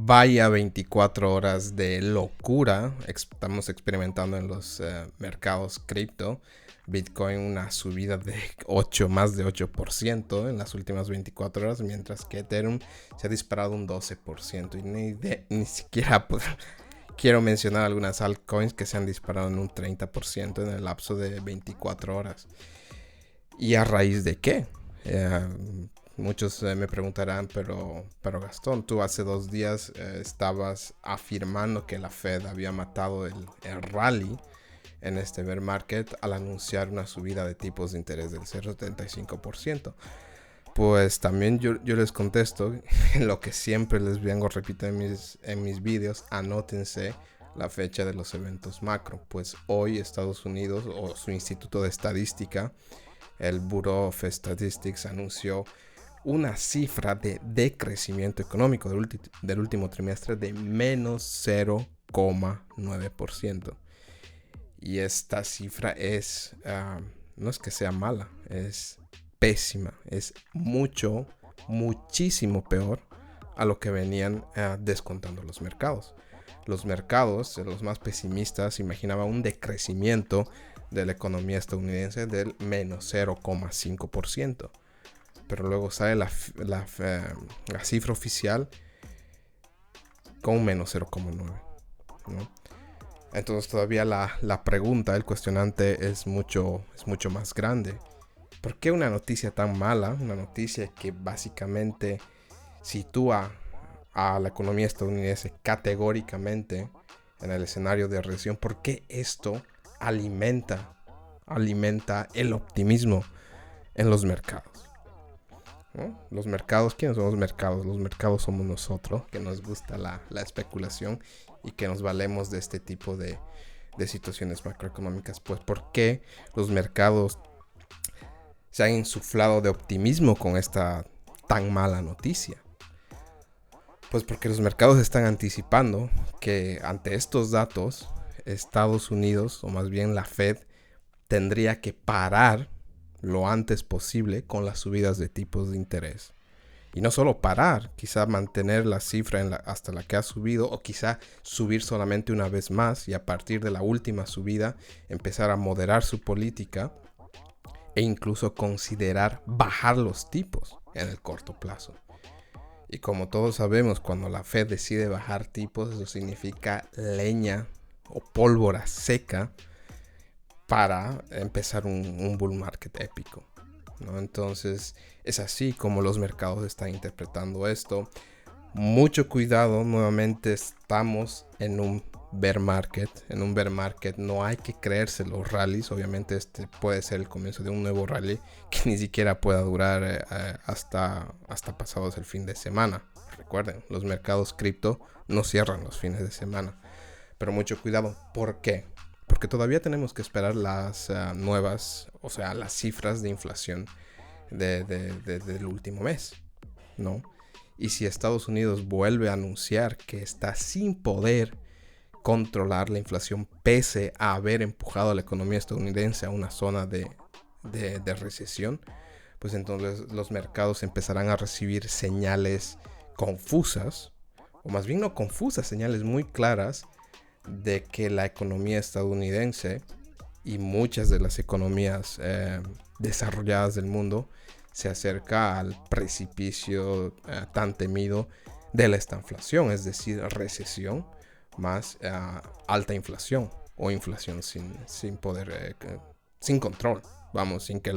Vaya 24 horas de locura estamos experimentando en los mercados cripto. Bitcoin una subida de más de 8% en las últimas 24 horas, mientras que Ethereum se ha disparado un 12%. Y ni siquiera quiero mencionar algunas altcoins que se han disparado en un 30% en el lapso de 24 horas. ¿Y a raíz de qué? Muchos me preguntarán, pero Gastón, tú hace 2 días estabas afirmando que la Fed había matado el rally en este bear market al anunciar una subida de tipos de interés del 0,75%. Pues también yo les contesto lo que siempre les vengo repitiendo en mis vídeos: anótense la fecha de los eventos macro. Pues hoy Estados Unidos, o su instituto de estadística, el Bureau of Statistics, anunció una cifra de decrecimiento económico del último trimestre de menos 0,9%. Y esta cifra no es que sea mala, es pésima, es muchísimo peor a lo que venían descontando los mercados. Los mercados, los más pesimistas, imaginaban un decrecimiento de la economía estadounidense del menos 0,5%. Pero luego sale la cifra oficial con menos 0,9%, ¿no? Entonces todavía la pregunta, el cuestionante es mucho más grande. ¿Por qué una noticia tan mala? Una noticia que básicamente sitúa a la economía estadounidense categóricamente en el escenario de recesión. ¿Por qué esto alimenta el optimismo en los mercados? ¿No? Los mercados, ¿quiénes son los mercados? Los mercados somos nosotros, que nos gusta la especulación y que nos valemos de este tipo de situaciones macroeconómicas. Pues, ¿por qué los mercados se han insuflado de optimismo con esta tan mala noticia? Pues porque los mercados están anticipando que ante estos datos, Estados Unidos, o más bien la Fed, tendría que parar lo antes posible con las subidas de tipos de interés. Y no solo parar, quizá mantener la cifra hasta la que ha subido, o quizá subir solamente una vez más y a partir de la última subida empezar a moderar su política e incluso considerar bajar los tipos en el corto plazo. Y como todos sabemos, cuando la Fed decide bajar tipos, eso significa leña o pólvora seca para empezar un bull market épico, ¿no? Entonces es así como los mercados están interpretando esto. Mucho cuidado, nuevamente estamos en un bear market. En un bear market no hay que creerse los rallies. Obviamente este puede ser el comienzo de un nuevo rally que ni siquiera pueda durar hasta pasados el fin de semana. Recuerden, los mercados cripto no cierran los fines de semana. Pero mucho cuidado. ¿Por qué? Porque todavía tenemos que esperar las nuevas, o sea, las cifras de inflación del último mes, ¿no? Y si Estados Unidos vuelve a anunciar que está sin poder controlar la inflación, pese a haber empujado a la economía estadounidense a una zona de recesión, pues entonces los mercados empezarán a recibir señales confusas, o más bien no confusas, señales muy claras de que la economía estadounidense y muchas de las economías desarrolladas del mundo se acerca al precipicio tan temido de la estanflación, es decir, recesión más alta inflación, o inflación sin poder, sin control, vamos, sin que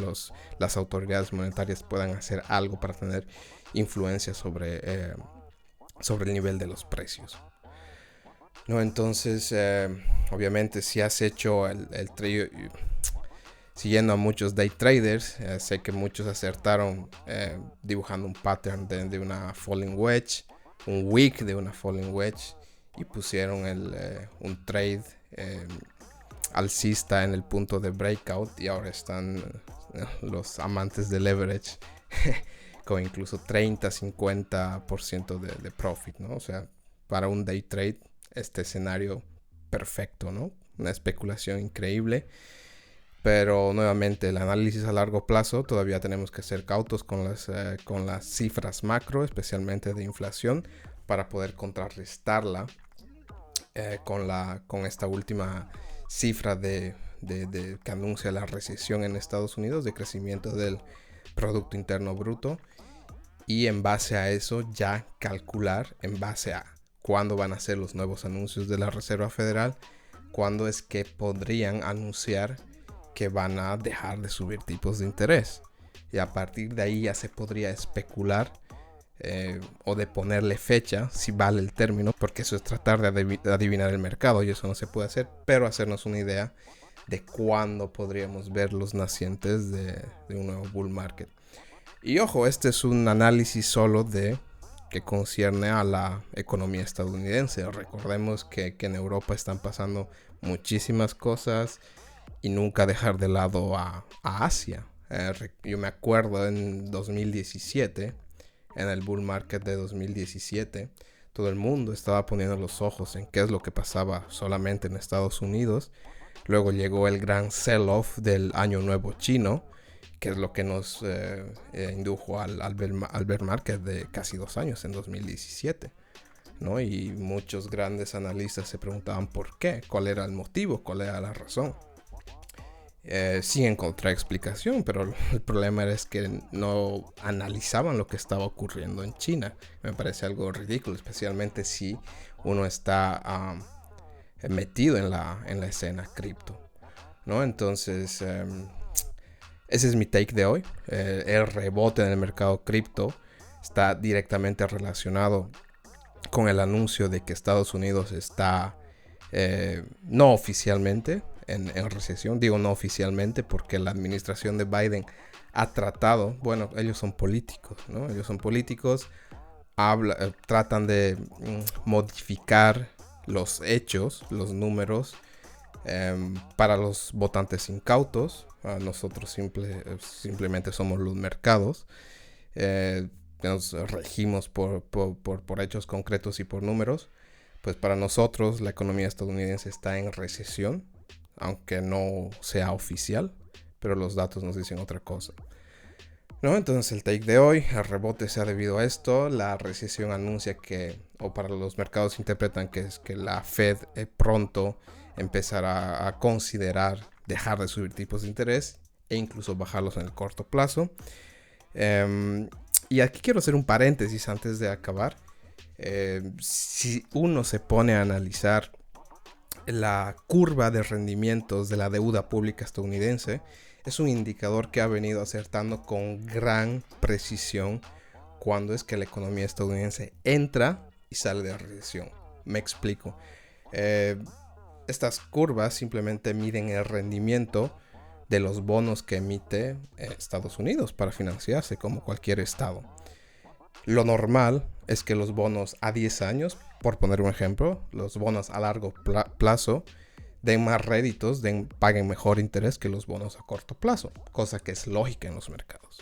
las autoridades monetarias puedan hacer algo para tener influencia sobre el nivel de los precios, ¿no? Entonces, obviamente, si has hecho el trade siguiendo a muchos day traders, sé que muchos acertaron dibujando un pattern de una falling wedge, un wick de una falling wedge, y pusieron un trade alcista en el punto de breakout, y ahora están los amantes de leverage con incluso 30-50% de profit, ¿no? O sea, para un day trade, este escenario perfecto, ¿no? Una especulación increíble. Pero nuevamente el análisis a largo plazo, todavía tenemos que ser cautos con las cifras macro, especialmente de inflación, para poder contrarrestarla con esta última cifra de que anuncia la recesión en Estados Unidos, de crecimiento del Producto Interno Bruto, y en base a eso ya calcular en base a cuándo van a ser los nuevos anuncios de la Reserva Federal, cuándo es que podrían anunciar que van a dejar de subir tipos de interés. Y a partir de ahí ya se podría especular o de ponerle fecha, si vale el término, porque eso es tratar de adivinar el mercado y eso no se puede hacer, pero hacernos una idea de cuándo podríamos ver los nacientes de un nuevo bull market. Y ojo, este es un análisis solo que concierne a la economía estadounidense. Recordemos que en Europa están pasando muchísimas cosas y nunca dejar de lado a Asia. Yo me acuerdo en 2017, en el bull market de 2017, todo el mundo estaba poniendo los ojos en qué es lo que pasaba solamente en Estados Unidos. Luego llegó el gran sell-off del Año Nuevo Chino, que es lo que nos indujo al bear market de casi 2 años, en 2017, ¿no? Y muchos grandes analistas se preguntaban por qué, cuál era el motivo, cuál era la razón. Sí encontré explicación, pero el problema es que no analizaban lo que estaba ocurriendo en China. Me parece algo ridículo, especialmente si uno está metido en la escena cripto, ¿no? Entonces, ese es mi take de hoy. El rebote en el mercado cripto está directamente relacionado con el anuncio de que Estados Unidos está no oficialmente en recesión. Digo no oficialmente porque la administración de Biden ha tratado, bueno, ellos son políticos, ¿no? Ellos son políticos, tratan de modificar los hechos, los números, para los votantes incautos. Nosotros simplemente somos los mercados. Nos regimos por hechos concretos y por números. Pues para nosotros la economía estadounidense está en recesión, aunque no sea oficial, pero los datos nos dicen otra cosa, ¿no? Entonces el take de hoy, el rebote se ha debido a esto. La recesión anuncia que, o para los mercados interpretan que es que la Fed pronto empezará a considerar dejar de subir tipos de interés e incluso bajarlos en el corto plazo. Y aquí quiero hacer un paréntesis antes de acabar. Si uno se pone a analizar la curva de rendimientos de la deuda pública estadounidense, es un indicador que ha venido acertando con gran precisión cuando es que la economía estadounidense entra y sale de la recesión. Me explico. Estas curvas simplemente miden el rendimiento de los bonos que emite Estados Unidos para financiarse como cualquier estado. Lo normal es que los bonos a 10 años, por poner un ejemplo, los bonos a largo plazo den más réditos, paguen mejor interés que los bonos a corto plazo, cosa que es lógica en los mercados.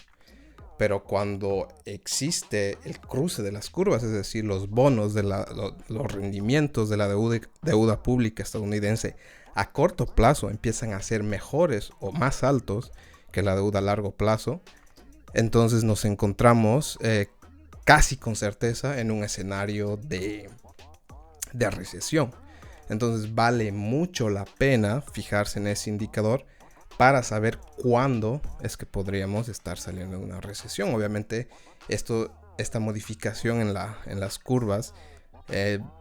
Pero cuando existe el cruce de las curvas, es decir, los bonos de los rendimientos de la deuda pública estadounidense a corto plazo empiezan a ser mejores o más altos que la deuda a largo plazo, entonces nos encontramos casi con certeza en un escenario de recesión. Entonces vale mucho la pena fijarse en ese indicador para saber cuándo es que podríamos estar saliendo de una recesión. Obviamente esta modificación en las curvas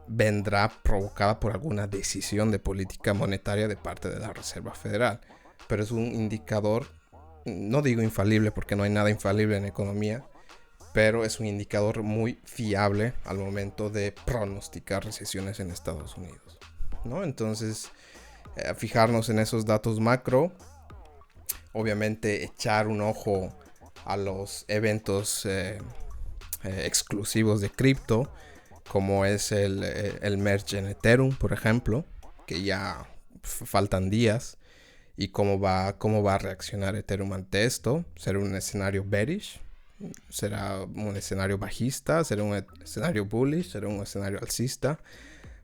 vendrá provocada por alguna decisión de política monetaria de parte de la Reserva Federal. Pero es un indicador, no digo infalible porque no hay nada infalible en economía, pero es un indicador muy fiable al momento de pronosticar recesiones en Estados Unidos, ¿no? Entonces, fijarnos en esos datos macro, obviamente echar un ojo a los eventos exclusivos de cripto, como es el merge en Ethereum, por ejemplo, que ya faltan días, y cómo va a reaccionar Ethereum ante esto. ¿Será un escenario bearish? ¿Será un escenario bajista? ¿Será un escenario bullish? ¿Será un escenario alcista?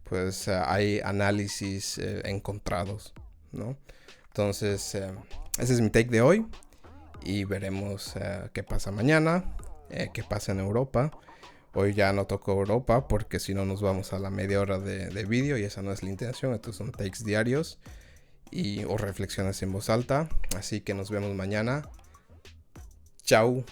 Pues hay análisis encontrados, ¿no? Entonces, ese es mi take de hoy. Y veremos qué pasa mañana, qué pasa en Europa. Hoy ya no tocó Europa porque si no nos vamos a la media hora de vídeo y esa no es la intención. Estos son takes diarios o reflexiones en voz alta. Así que nos vemos mañana. Chao.